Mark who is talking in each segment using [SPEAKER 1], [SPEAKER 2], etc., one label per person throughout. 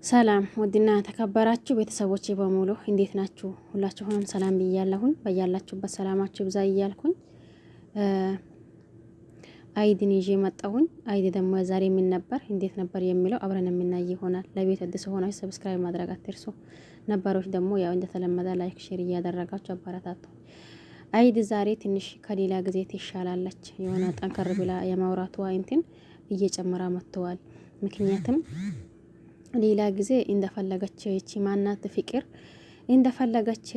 [SPEAKER 1] ሰላም ውድና ተከበራችሁ ቤተሰቦቼ በሙሉ እንዴት ናችሁ? ሁላችሁንም ሰላም ብያለሁኝ። በያላችሁበት ሰላማችሁ ብዛ እያልኩኝ አይድን ይዤ መጣሁኝ። አይድ ደግሞ ዛሬ ምን ነበር እንዴት ነበር የሚለው አብረን የምናይ ይሆናል። ለቤት አዲስ ሆናችሁ ሰብስክራይብ ማድረግ አትርሱ። ነባሮች ደግሞ ያው እንደተለመደ ላይክ ሼር እያደረጋችሁ አበረታቱ። አይድ ዛሬ ትንሽ ከሌላ ጊዜ ትሻላለች። የሆነ ጠንከር ብላ የማውራቷ እንትን እየጨመረ መጥተዋል። ምክንያቱም ሌላ ጊዜ እንደፈለገች እቺ ማናት ፍቅር እንደፈለገች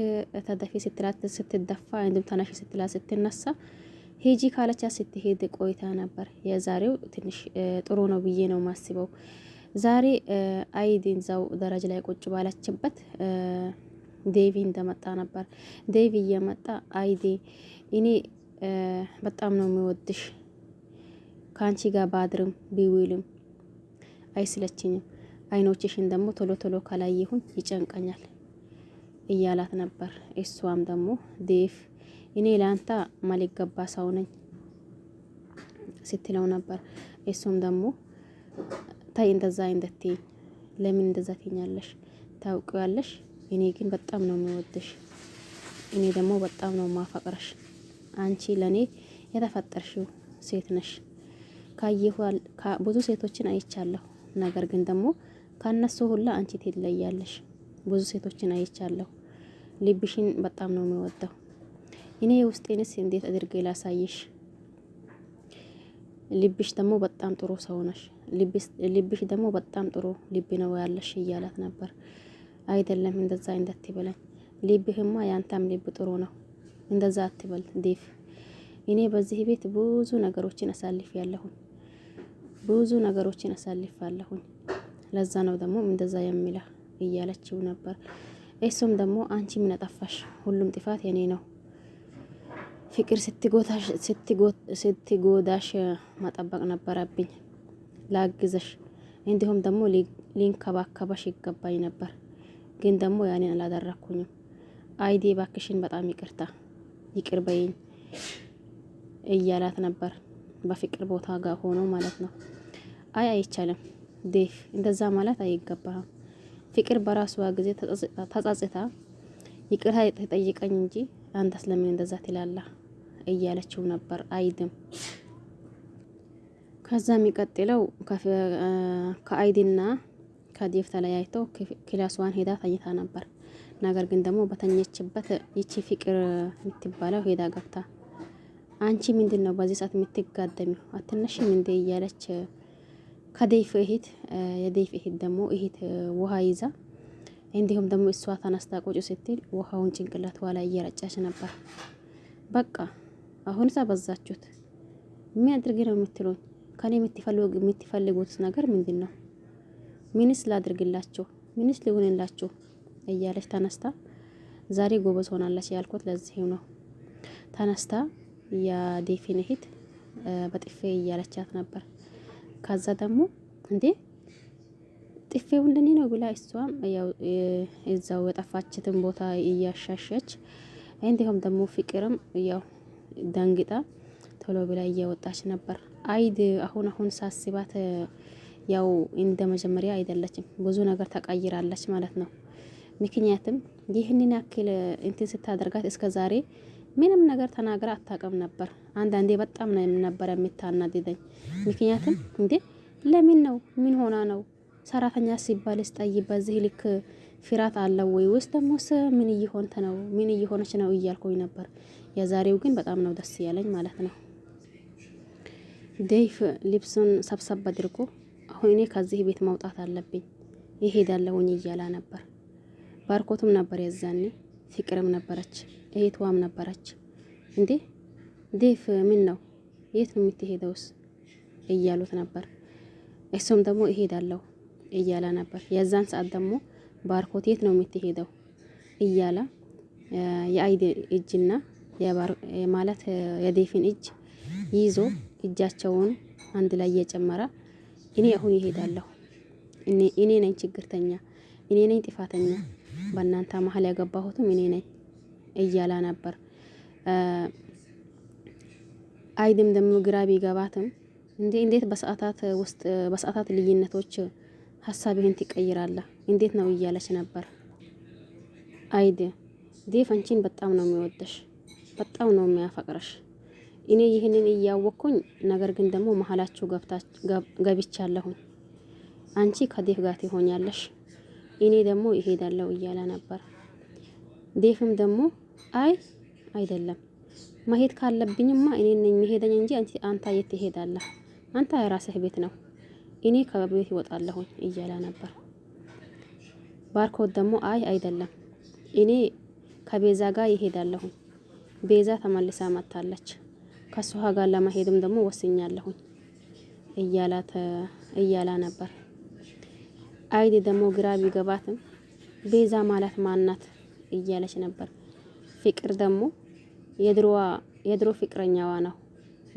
[SPEAKER 1] ተደፊ ስትላት ስትደፋ እንድም ተነሽ ስትላት ስትነሳ ሄጂ ካለቻ ስትሄድ ቆይታ ነበር። የዛሬው ትንሽ ጥሩ ነው ብዬ ነው ማስበው። ዛሬ አይዲን ዛው ደረጃ ላይ ቁጭ ባለችበት ዴቪ እንደመጣ ነበር። ዴቪ እየመጣ አይዲ እኔ በጣም ነው የሚወድሽ፣ ካንቺ ጋር ባድርም ቢውልም አይስለችኝም፣ አይኖችሽን ደግሞ ቶሎ ቶሎ ካላየሁኝ ይጨንቀኛል እያላት ነበር። እሷም ደግሞ ዴቭ እኔ ላንተ ማልገባ ሰው ነኝ ስትለው ነበር። እሱም ደግሞ ታይ እንደዛ እንደትይ፣ ለምን እንደዛ ትኛለሽ? ታውቂያለሽ፣ እኔ ግን በጣም ነው የሚወድሽ፣ እኔ ደግሞ በጣም ነው ማፈቅረሽ፣ አንቺ ለኔ የተፈጠርሽው ሴት ነሽ። ካየኋል ብዙ ሴቶችን አይቻለሁ፣ ነገር ግን ደግሞ ካነሱ ሁላ አንቺ ትለያለሽ። ብዙ ሴቶችን አይቻለሁ፣ ልብሽን በጣም ነው የሚወደው። እኔ ውስጤንስ እንዴት አድርጌ ላሳይሽ? ልብሽ ደግሞ በጣም ጥሩ ሰው ነሽ፣ ልብሽ ደግሞ በጣም ጥሩ ልብ ነው ያለሽ እያላት ነበር። አይደለም እንደዛ እንደትበለኝ፣ ልብህማ ያንተም ልብ ጥሩ ነው፣ እንደዛ አትበል ዴቭ። እኔ በዚህ ቤት ብዙ ነገሮችን አሳልፌያለሁኝ፣ ብዙ ነገሮችን አሳልፋለሁኝ። ለዛ ነው ደግሞ እንደዛ የሚላ እያለችው ነበር። እሱም ደግሞ አንቺ ምን አጠፋሽ? ሁሉም ጥፋት የኔ ነው። ፍቅር ስትጎዳሽ መጠበቅ ነበረብኝ፣ ላግዘሽ፣ እንዲሁም ደግሞ ሊንከባከባሽ ይገባኝ ነበር፣ ግን ደግሞ ያኔን አላደረኩኝም። አይዲ ባክሽን በጣም ይቅርታ፣ ይቅር በይኝ እያላት ነበር። በፍቅር ቦታ ጋር ሆኖ ማለት ነው። አይቻልም ዴቭ፣ እንደዛ ማለት አይገባህም። ፍቅር በራሷ ጊዜ ተጸጽታ ይቅርታ ተጠይቀኝ እንጂ አንተስ ለምን እንደዛ ትላለህ እያለችው ነበር። አይድም ከዛ የሚቀጥለው ከአይድና ከዴቭ ተለያይተው ክላስዋን ሄዳ ተኝታ ነበር። ነገር ግን ደግሞ በተኘችበት ይቺ ፍቅር የምትባለው ሄዳ ገብታ አንቺ ምንድነው በዚህ ሰዓት የምትጋደሚው? አትነሽም እንዴ እያለች ከዴቭ እህት የዴቭ እህት ደግሞ እህት ውሃ ይዛ እንዲሁም ደግሞ እሷ ተነስታ ቁጭ ስትል ውሃውን ጭንቅላት ላይ እየረጨች ነበር። በቃ አሁን ሳበዛችሁት፣ ምን አድርጌ ነው የምትሉኝ? ከኔ የምትፈልጉት ነገር ምንድነው? ምንስ ላድርግላችሁ? ምንስ ሊሆንላችሁ? እያለች ተነስታ ዛሬ ጎበዝ ሆናለች ያልኩት ለዚህ ነው። ተነስታ የዴቭን እህት በጥፌ እያለቻት ነበር። ከዛ ደግሞ እንዴ ጥፌው እንደኔ ነው ብላ እሷም ያው እዛው የጠፋችትን ቦታ እያሻሸች እንዲሁም ደግሞ ፍቅርም ያው ደንግጣ ቶሎ ብላ እየወጣች ነበር። አይድ አሁን ሳስባት ያው እንደ መጀመሪያ አይደለችም፣ ብዙ ነገር ተቀይራለች ማለት ነው። ምክንያቱም ይህንን ያክል እንትን ስታደርጋት እስከ ዛሬ ምንም ነገር ተናግራ አታውቅም ነበር። አንዳንዴ በጣም ነው ነበር የምታናድደኝ። ምክንያቱም እንዴ ለምን ነው? ምን ሆና ነው? ሰራተኛ ሲባል ስጠይ በዚህ ልክ ፍራት አለው ወይ? ወይስ ደግሞ ምን እየሆንተ ነው? ምን እየሆነች ነው እያልኩኝ ነበር። የዛሬው ግን በጣም ነው ደስ ያለኝ ማለት ነው። ዴቭ ልብሱን ሰብሰብ አድርጎ አሁን እኔ ከዚህ ቤት መውጣት አለብኝ ይሄዳለሁኝ እያላ ነበር። ባርኮቱም ነበር የዛኔ፣ ፍቅርም ነበረች፣ እህቷም ነበረች። እንዴ ዴቭ ምን ነው? የት ነው የምትሄደውስ? እያሉት ነበር። እሱም ደግሞ እሄዳለሁ እያላ ነበር። የዛን ሰዓት ደግሞ ባርኮት የት ነው የምትሄደው እያላ የአይድ እጅና ማለት የዴቭን እጅ ይዞ እጃቸውን አንድ ላይ እየጨመረ እኔ አሁን ይሄዳለሁ፣ እኔ ነኝ ችግርተኛ፣ እኔ ነኝ ጥፋተኛ፣ በእናንተ መሀል ያገባሁትም እኔ ነኝ እያላ ነበር። አይድም ደግሞ ግራ ቢገባትም እንዴት በሰዓታት ውስጥ በሰዓታት ልዩነቶች ሀሳብህን ትቀይራለህ እንዴት ነው እያለች ነበር። አይድ ዴፍ አንቺን በጣም ነው የሚወደሽ፣ በጣም ነው የሚያፈቅረሽ። እኔ ይህንን እያወቅኩኝ ነገር ግን ደግሞ መሀላችሁ ገብቻለሁኝ። አንቺ ከዴፍ ጋር ትሆኛለሽ፣ እኔ ደግሞ ይሄዳለሁ እያለ ነበር። ዴፍም ደግሞ አይ አይደለም መሄድ ካለብኝማ እኔ ነኝ የሚሄደኝ እንጂ አንተ የት ትሄዳለህ? አንተ የራስህ ቤት ነው፣ እኔ ከቤት ይወጣለሁኝ እያለ ነበር። ባርኮት ደግሞ አይ አይደለም እኔ ከቤዛ ጋር ይሄዳለሁኝ፣ ቤዛ ተመልሳ መጣለች፣ ከሷ ጋር ለመሄድም ደግሞ ወስኛለሁኝ እያላ ነበር። አይዲ ደግሞ ግራ ቢገባትም ቤዛ ማለት ማናት እያለች ነበር። ፍቅር ደግሞ የድሮ ፍቅረኛዋ ነው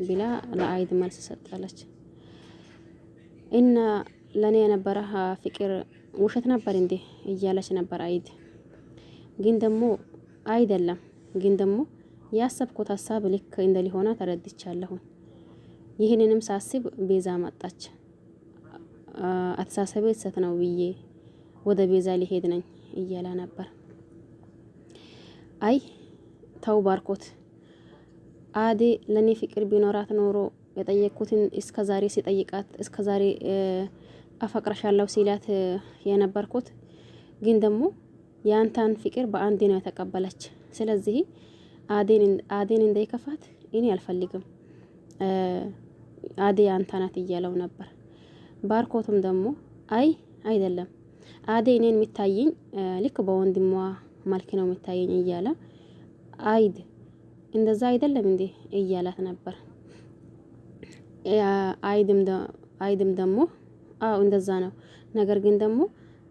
[SPEAKER 1] ብላ ለአይድ መልስ ሰጣለች። እና ለኔ የነበረ ፍቅር ውሸት ነበር እንዴ እያለች ነበር አይድ። ግን ደግሞ አይደለም፣ ግን ደግሞ ያሰብኩት ሀሳብ ልክ እንደሊሆነ ተረድቻለሁ። ይህንንም ሳስብ ቤዛ መጣች። አተሳሰቤ ስህተት ነው ብዬ ወደ ቤዛ ሊሄድ ነኝ እያለ ነበር። አይ ተው ባርኮት፣ አዴ ለኔ ፍቅር ቢኖራት ኖሮ የጠየቅኩትን እስከዛሬ ሲጠይቃት እስከዛሬ አፈቅረሻለሁ ሲላት የነበርኩት ግን ደግሞ ያንታን ፍቅር በአንዴ ነው የተቀበለች። ስለዚህ አዴን እንዳይከፋት እኔ አልፈልግም፣ አዴ ያንተ ናት እያለው ነበር። ባርኮትም ደግሞ አይ አይደለም አዴ እኔን የሚታየኝ ልክ በወንድሟ መልክ ነው የሚታየኝ እያለ አይድ እንደዛ አይደለም እንዴ እያላት ነበር። አይድም ደግሞ አው እንደዛ ነው፣ ነገር ግን ደግሞ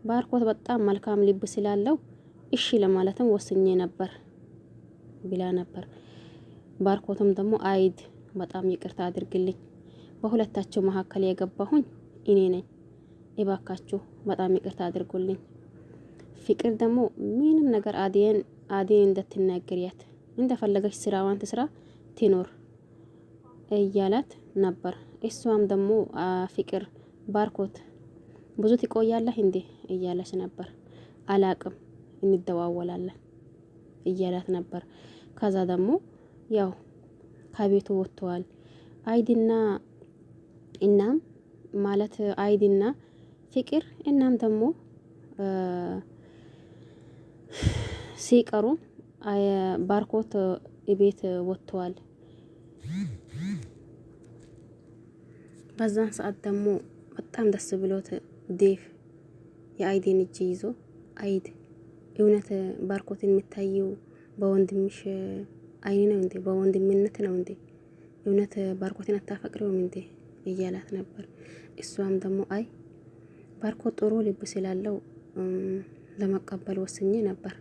[SPEAKER 1] ባርኮት በጣም መልካም ልብ ስላለው እሺ ለማለትም ወስኜ ነበር ብላ ነበር። ባርኮትም ደግሞ አይድ በጣም ይቅርታ አድርግልኝ፣ በሁለታቸው መካከል የገባሁኝ እኔ ነኝ፣ እባካችሁ በጣም ይቅርታ አድርጉልኝ። ፍቅር ደግሞ ምንም ነገር አዴን እንደትናገሪያት እንደፈለገች ስራዋን ትስራ ትኖር እያላት ነበር። እሷም ደግሞ ፍቅር ባርኮት ብዙ ትቆያለህ እንዴ እያለች ነበር። አላቅም እንደዋወላለን እያላት ነበር። ከዛ ደግሞ ያው ከቤቱ ወጥተዋል አይድና እናም ማለት አይድና ፍቅር እናም ደግሞ ሲቀሩ ባርኮት ቤት ወጥተዋል። በዛን ሰዓት ደግሞ በጣም ደስ ብሎት ዴፍ የአይድን እጅ ይዞ አይድ እውነት ባርኮትን የምታየው በወንድምሽ አይን ነው እንዴ? በወንድምነት ነው እንዴ? እውነት ባርኮትን አታፈቅረውም እንዴ እያላት ነበር። እሷም ደግሞ አይ ባርኮት ጥሩ ልብ ስላለው ለመቀበል ወስኜ ነበር፣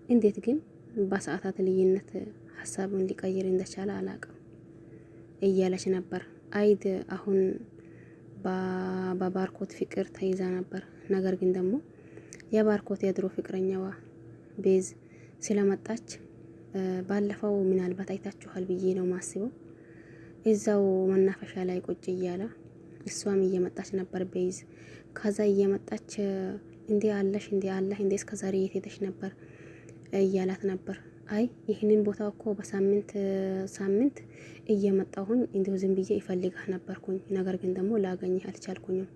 [SPEAKER 1] እንዴት ግን በሰዓታት ልዩነት ሀሳቡን ሊቀይር እንደቻለ አላቅም እያለች ነበር። አይድ አሁን በባርኮት ፍቅር ተይዛ ነበር። ነገር ግን ደግሞ የባርኮት የድሮ ፍቅረኛዋ ቤዝ ስለመጣች ባለፈው ምናልባት አይታችኋል ብዬ ነው ማስበው፣ እዛው መናፈሻ ላይ ቁጭ እያለ እሷም እየመጣች ነበር ቤዝ። ከዛ እየመጣች እንዴ አለሽ እንዴ አለህ እንዴ እስከዛሬ የት ሄደሽ ነበር እያላት ነበር። አይ ይህንን ቦታ እኮ ሳምንት እየመጣሁኝ እንዲሁ ዝም ብዬ ይፈልጋህ ነበርኩኝ፣ ነገር ግን ደግሞ ላገኝህ አልቻልኩኝም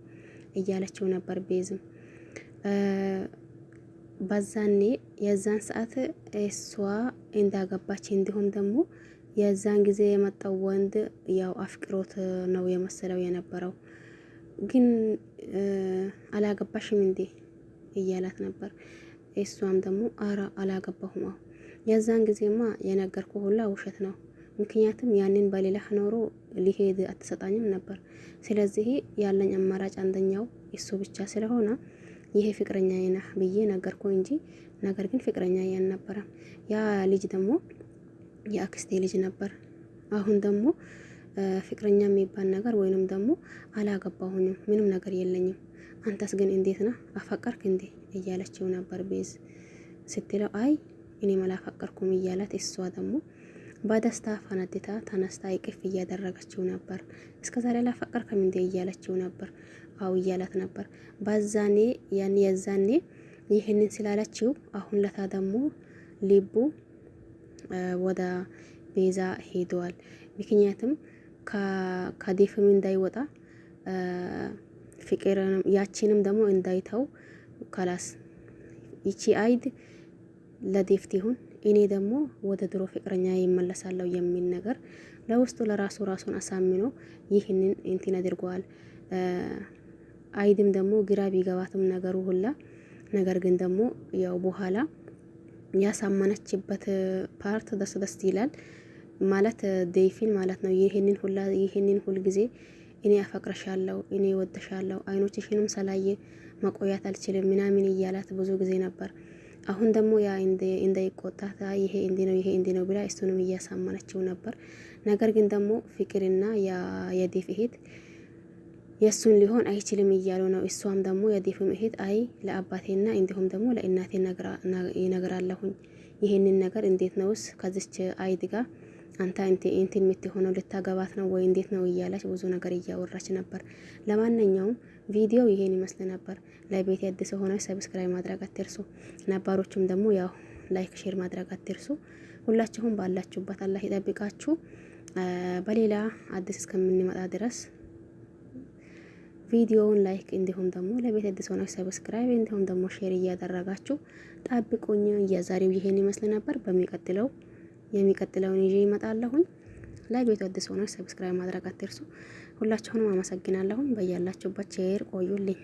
[SPEAKER 1] እያለችው ነበር ቤዝም። በዛኔ የዛን ሰዓት እሷ እንዳገባች እንዲሁም ደግሞ የዛን ጊዜ የመጣው ወንድ ያው አፍቅሮት ነው የመሰለው የነበረው፣ ግን አላገባሽም እንዴ እያላት ነበር። እሷም ደግሞ አራ አላገባሁም፣ የዛን ጊዜማ የነገርኩ ሁላ ውሸት ነው፣ ምክንያቱም ያንን በሌላ ኖሮ ሊሄድ አትሰጣኝም ነበር። ስለዚህ ያለኝ አማራጭ አንደኛው እሱ ብቻ ስለሆነ ይሄ ፍቅረኛ ነህ ብዬ ነገርኩ እንጂ ነገር ግን ፍቅረኛ አልነበረም። ያ ልጅ ደግሞ የአክስቴ ልጅ ነበር። አሁን ደግሞ ፍቅረኛ የሚባል ነገር ወይንም ደግሞ አላገባሁኝም፣ ምንም ነገር የለኝም፣ አንተስ ግን እንዴት ነህ አፈቀርክ እንዴ እያለችው ነበር ቤዝ ስትለው አይ እኔም አላፈቀርኩም እያላት እሷ ደግሞ በደስታ ፈነድታ ተነስታ ይቅፍ እያደረገችው ነበር። እስከዛሬ አላፈቀርክም እንዴ እያለችው ነበር። አው እያላት ነበር። ባዛኔ ያን የዛኔ ይህንን ስላለችው አሁን ለታ ደግሞ ልቡ ወደ ቤዛ ሄደዋል። ምክንያቱም ከዴፍም እንዳይወጣ ፍቅርንም ያቺንም ደግሞ እንዳይተው ካላስ ይቺ አይድ ለዴፍት ይሁን እኔ ደግሞ ወደ ድሮ ፍቅረኛ ይመለሳለሁ የሚል ነገር ለውስጡ ለራሱ ራሱን አሳምኖ ይህንን እንትን አድርጓል። አይድም ደግሞ ግራ ቢገባትም ነገሩ ሁላ ነገር ግን ደግሞ ያው በኋላ ያሳመነችበት ፓርት ደስ ይላል ማለት ዴይፊን ማለት ነው። ይህንን ሁል ጊዜ እኔ አፈቅረሻለሁ፣ እኔ ወደሻለሁ፣ አይኖችሽንም ሰላየ መቆያት አልችልም ምናምን እያላት ብዙ ጊዜ ነበር። አሁን ደግሞ ያ እንዳይቆጣታ ይሄ እንዲ ነው ብላ እሱንም እያሳመነችው ነበር። ነገር ግን ደግሞ ፍቅርና የዴፍ እህት የሱን ሊሆን አይችልም እያሉ ነው። እሷም ደግሞ የዴፍም እህት አይ ለአባቴና እንዲሁም ደግሞ ለእናቴ ይነግራለሁኝ ይሄንን ነገር እንዴት ነውስ ከዚች አይድ ጋር አንተ እንትን የምትሆነው ልታገባት ነው ወይ እንዴት ነው እያለች ብዙ ነገር እያወራች ነበር። ለማንኛውም ቪዲዮ ይሄን ይመስል ነበር። ለቤት አዲስ ሆነ ሰብስክራይብ ማድረግ አትርሱ። ነባሮቹም ደግሞ ያው ላይክ ሼር ማድረግ አትርሱ። ሁላችሁም ባላችሁበት አላህ ይጠብቃችሁ። በሌላ አዲስ እስከምንመጣ ድረስ ቪዲዮውን ላይክ እንዲሁም ደግሞ ለቤት አዲስ ሆነ ሰብስክራይብ እንዲሁም ደግሞ ሼር እያደረጋችሁ ጠብቁኝ። የዛሬው ይሄን ይመስል ነበር። የሚቀጥለውን ይዤ እመጣለሁኝ። ለቤት አዲስ ሆነ ሰብስክራይብ ማድረግ አትርሱ። ሁላችሁንም አመሰግናለሁኝ። በያላችሁበት ሼር ቆዩልኝ።